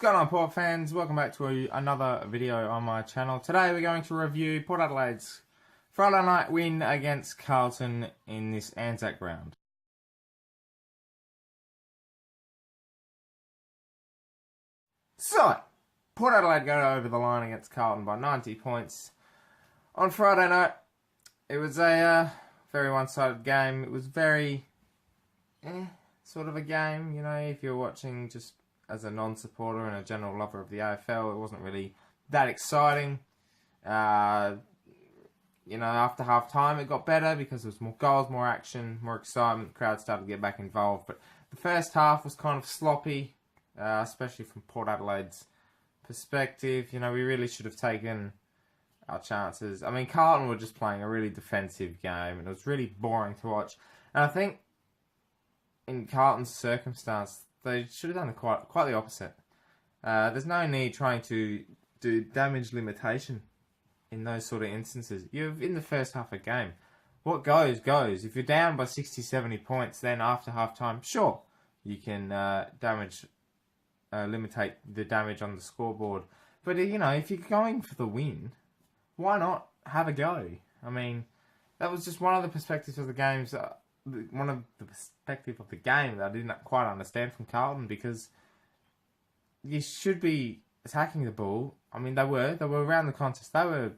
going on, Port fans? Welcome back to another video on my channel. Today we're going to review Port Adelaide's Friday night win against Carlton in this Anzac round. So, Port Adelaide go over the line against Carlton by 90 points on Friday night. It was a very one-sided game. It was very sort of a game, you know, if you're watching just as a non-supporter and a general lover of the AFL, it wasn't really that exciting. You know, after half-time it got better because there was more goals, more action, more excitement. The crowd started to get back involved. But the first half was kind of sloppy, especially from Port Adelaide's perspective. You know, we really should have taken our chances. I mean, Carlton were just playing a really defensive game, and it was really boring to watch. And I think in Carlton's circumstance, they should have done quite the opposite. There's no need trying to do damage limitation in those sort of instances. You're in the first half of a game. What goes, goes. If you're down by 60, 70 points, then after half-time, sure, you can limitate the damage on the scoreboard. But, you know, if you're going for the win, why not have a go? I mean, that was just one of the perspectives of the games. One of the perspective of the game that I didn't quite understand from Carlton, because you should be attacking the ball. I mean, they were around the contest. They were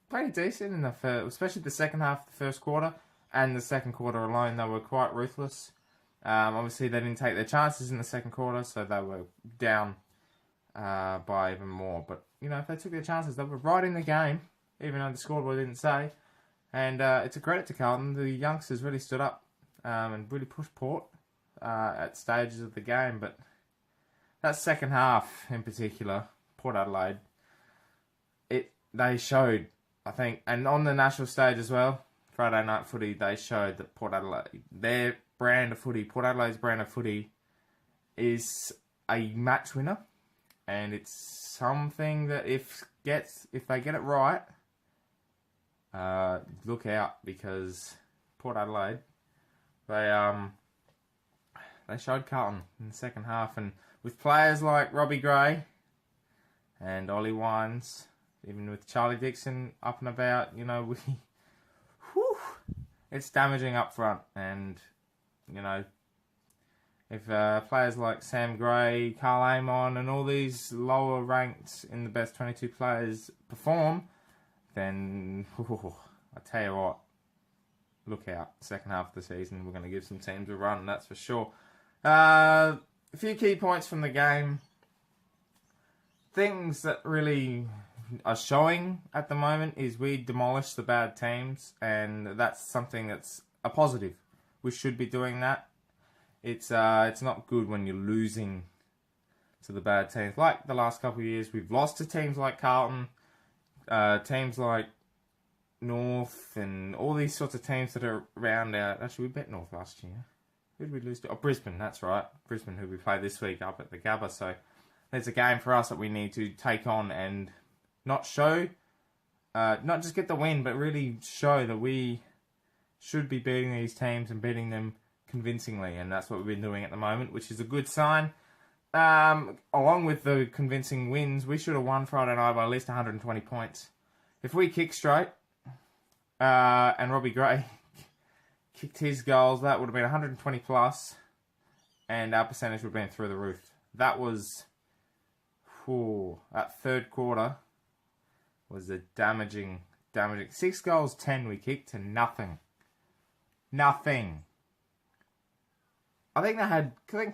pretty decent in the first, especially the second half of the first quarter, and the second quarter alone, they were quite ruthless. Obviously, they didn't take their chances in the second quarter, so they were down by even more. But, you know, if they took their chances, they were right in the game, even though the scoreboard didn't say. And it's a credit to Carlton. The youngsters really stood up and really pushed Port at stages of the game. But that second half in particular, Port Adelaide, they showed, I think, and on the national stage as well, Friday night footy, they showed that Port Adelaide, their brand of footy, Port Adelaide's brand of footy, is a match winner. And it's something that if they get it right, look out, because Port Adelaide, they showed Carlton in the second half, and with players like Robbie Gray and Ollie Wines, even with Charlie Dixon up and about, you know, it's damaging up front. And, you know, if players like Sam Gray, Carl Amon, and all these lower ranked in the best 22 players perform, then I tell you what, look out. Second half of the season, we're going to give some teams a run, that's for sure. A few key points from the game. Things that really are showing at the moment is we demolish the bad teams, and that's something that's a positive. We should be doing that. It's not good when you're losing to the bad teams. Like the last couple of years, we've lost to teams like Carlton, teams like North, and all these sorts of teams that are around our... Actually, we bet North last year. Who did we lose to? Oh, Brisbane, that's right. Brisbane, who we play this week up at the Gabba. So there's a game for us that we need to take on and not show, not just get the win, but really show that we should be beating these teams and beating them convincingly. And that's what we've been doing at the moment, which is a good sign. Along with the convincing wins, we should have won Friday night by at least 120 points. If we kick straight, and Robbie Gray kicked his goals, that would have been 120 plus, and our percentage would have been through the roof. That was, that third quarter was a damaging. 6 goals, 10 we kicked to nothing. Nothing. I think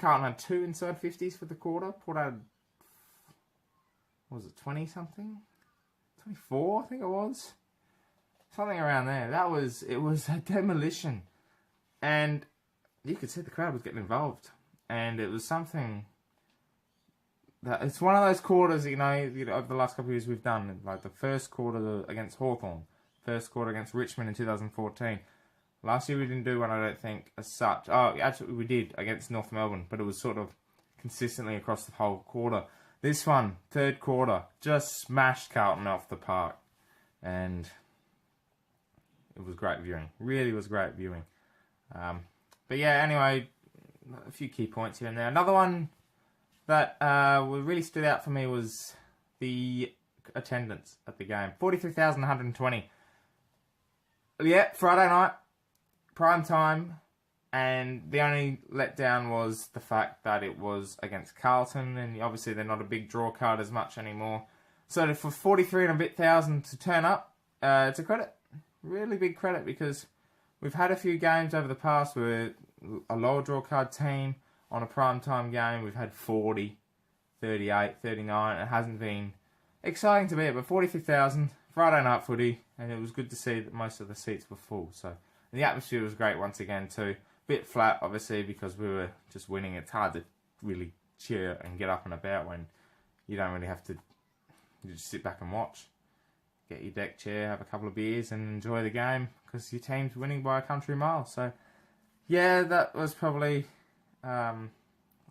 Carlton had 2 inside 50s for the quarter. Port had, what was it, 20 something? 24, I think it was. Something around there. It was a demolition. And you could see the crowd was getting involved. And it was something that, it's one of those quarters, you know, over the last couple of years we've done. Like the first quarter against Hawthorn, first quarter against Richmond in 2014. Last year we didn't do one, I don't think, as such. Oh, actually we did against North Melbourne, but it was sort of consistently across the whole quarter. This one, third quarter, just smashed Carlton off the park. And it was great viewing. Really was great viewing. But yeah, anyway, a few key points here and there. Another one that what really stood out for me was the attendance at the game. 43,120. Yeah, Friday night, prime time, and the only letdown was the fact that it was against Carlton, and obviously they're not a big draw card as much anymore. So for 43 and a bit thousand to turn up, it's a credit. Really big credit, because we've had a few games over the past where a lower draw card team on a prime time game, we've had 40, 38, 39. It hasn't been exciting to be at, but 43,000, Friday night footy, and it was good to see that most of the seats were full. So the atmosphere was great once again too. Bit flat, obviously, because we were just winning. It's hard to really cheer and get up and about when you don't really have to. You just sit back and watch. Get your deck chair, have a couple of beers, and enjoy the game because your team's winning by a country mile. So, yeah, that was probably all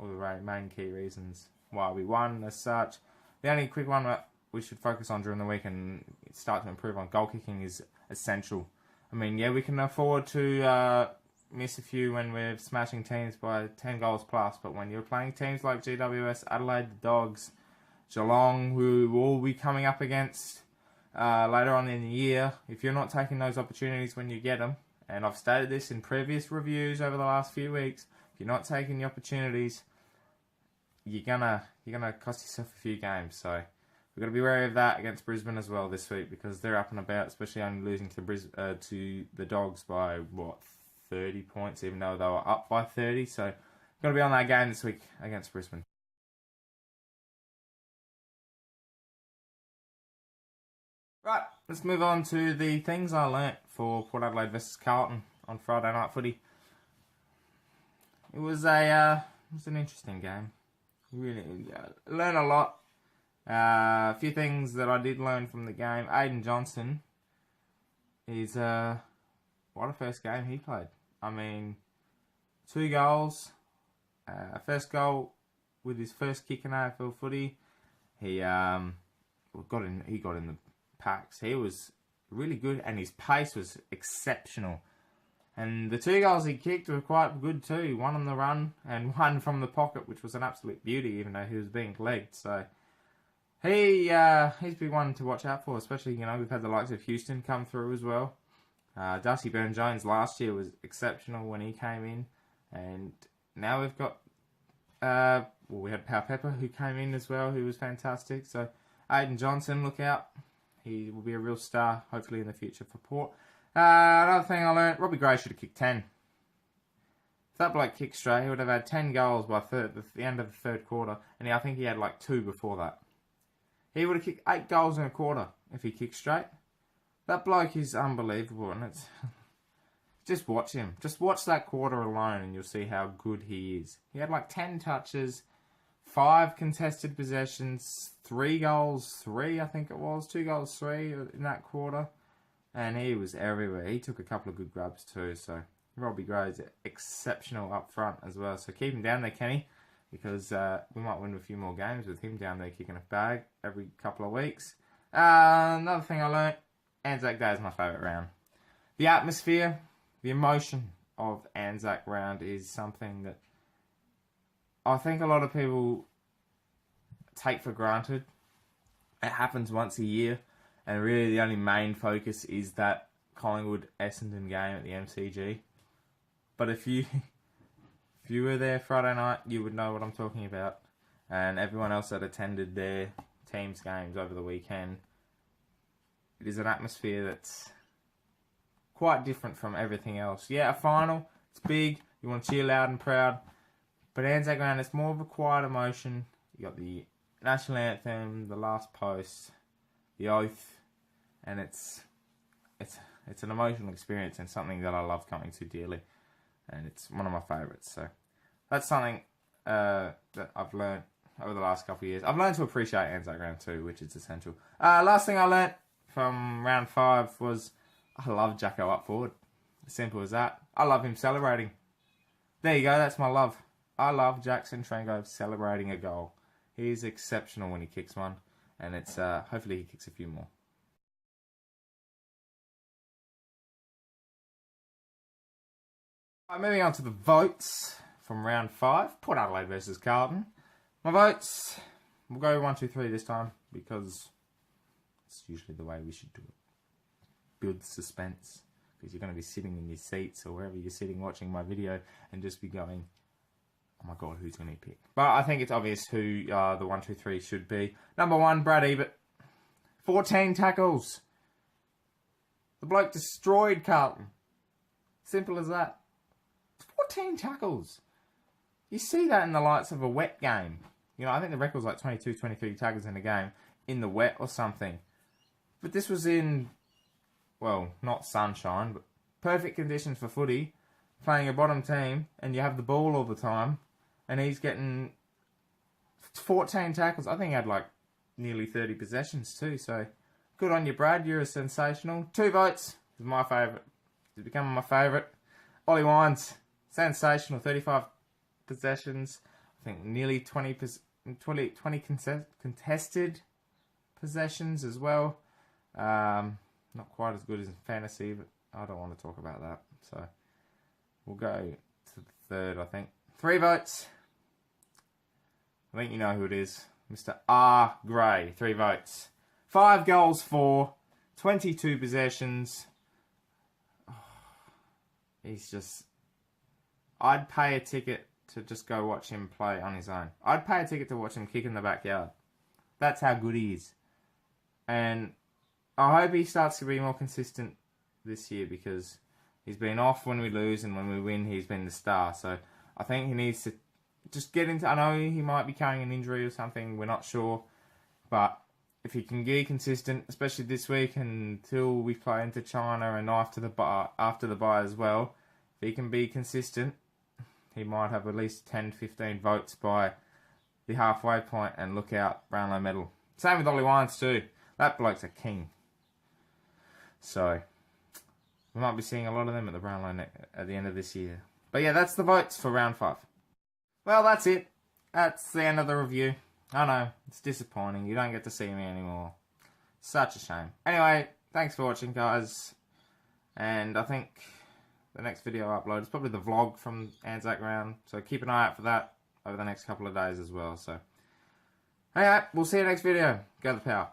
the main key reasons why we won as such. The only quick one that we should focus on during the week and start to improve on goal kicking is essential. I mean, yeah, we can afford to miss a few when we're smashing teams by 10 goals plus, but when you're playing teams like GWS, Adelaide, the Dogs, Geelong, who will be coming up against later on in the year, if you're not taking those opportunities when you get them, and I've stated this in previous reviews over the last few weeks, if you're not taking the opportunities, you're gonna cost yourself a few games. So we've got to be wary of that against Brisbane as well this week, because they're up and about, especially only losing to the Dogs by 30 points, even though they were up by 30. So got to be on that game this week against Brisbane. Right, let's move on to the things I learnt for Port Adelaide versus Carlton on Friday night footy. It was an interesting game. Really learned a lot. A few things that I did learn from the game. Aidan Johnson is what a first game he played. I mean, 2 goals. First goal with his first kick in AFL footy. He got in the packs. He was really good, and his pace was exceptional. And the 2 goals he kicked were quite good too. One on the run and one from the pocket, which was an absolute beauty, even though he was being legged. So he's been one to watch out for, especially, we've had the likes of Houston come through as well. Darcy Byrne-Jones last year was exceptional when he came in, and now we've got we had Pau Pepper who came in as well, who was fantastic. So Aidan Johnson, look out. He will be a real star, hopefully, in the future for Port. Another thing I learnt, Robbie Gray should have kicked 10. If that bloke kicked straight, he would have had 10 goals by the end of the third quarter, and I think he had 2 before that. He would have kicked 8 goals in a quarter if he kicked straight. That bloke is unbelievable, and it's just watch him. Just watch that quarter alone, and you'll see how good he is. He had 10 touches, 5 contested possessions, 3 goals, 3 I think it was, 2 goals, 3 in that quarter, and he was everywhere. He took a couple of good grabs too. So Robbie Gray is exceptional up front as well. So keep him down there, Kenny, because we might win a few more games with him down there kicking a bag every couple of weeks. Another thing I learnt. Anzac Day is my favourite round. The atmosphere, the emotion of Anzac round is something that I think a lot of people take for granted. It happens once a year, and really the only main focus is that Collingwood-Essendon game at the MCG. But if you were there Friday night, you would know what I'm talking about. And everyone else that attended their team's games over the weekend, it is an atmosphere that's quite different from everything else. Yeah, a final, it's big, you want to cheer loud and proud, but Anzac Round, it's more of a quiet emotion. You got the national anthem, the last post, the oath, and it's an emotional experience and something that I love coming to dearly, and it's one of my favourites. So that's something that I've learned over the last couple of years. I've learned to appreciate Anzac Round too, which is essential. Last thing I learnt from round 5 was I love Jacko up forward. As simple as that. I love him celebrating. There you go, that's my love. I love Jackson Trengove celebrating a goal. He is exceptional when he kicks one, and it's hopefully he kicks a few more. Moving on to the votes from round 5. Port Adelaide versus Carlton. My votes, we'll go 1, 2, 3 this time, because it's usually the way we should do it. Build suspense, because you're going to be sitting in your seats or wherever you're sitting watching my video and just be going, oh my god, who's going to pick? But I think it's obvious who the 1, 2, 3 should be. Number 1, Brad Ebert. 14 tackles. The bloke destroyed Carlton. Simple as that. 14 tackles. You see that in the lights of a wet game. You know, I think the record's like 22, 23 tackles in a game in the wet or something. But this was in, well, not sunshine, but perfect conditions for footy. Playing a bottom team, and you have the ball all the time. And he's getting 14 tackles. I think he had like nearly 30 possessions too. So good on you, Brad. You're a sensational. 2 votes. He's my favourite. He's becoming my favourite. Ollie Wines. Sensational. 35 possessions. I think nearly 20 contested possessions as well. Not quite as good as in fantasy, but I don't want to talk about that. So we'll go to the 3rd, I think. 3 votes. I think you know who it is. Mr. R. Gray. 3 votes. 5 goals for, 22 possessions. Oh, he's just... I'd pay a ticket to just go watch him play on his own. I'd pay a ticket to watch him kick in the backyard. That's how good he is. And I hope he starts to be more consistent this year, because he's been off when we lose, and when we win, he's been the star. So I think he needs to just get into... I know he might be carrying an injury or something. We're not sure. But if he can be consistent, especially this week until we play into China and after the bye as well, if he can be consistent, he might have at least 10, 15 votes by the halfway point, and look out, Brownlow medal. Same with Ollie Wines too. That bloke's a king. So we might be seeing a lot of them at the Brownlow at the end of this year. But yeah, that's the votes for round 5. Well, that's it. That's the end of the review. I know, it's disappointing. You don't get to see me anymore. Such a shame. Anyway, thanks for watching, guys. And I think the next video I upload is probably the vlog from Anzac Round. So keep an eye out for that over the next couple of days as well. So anyway, we'll see you next video. Go the power.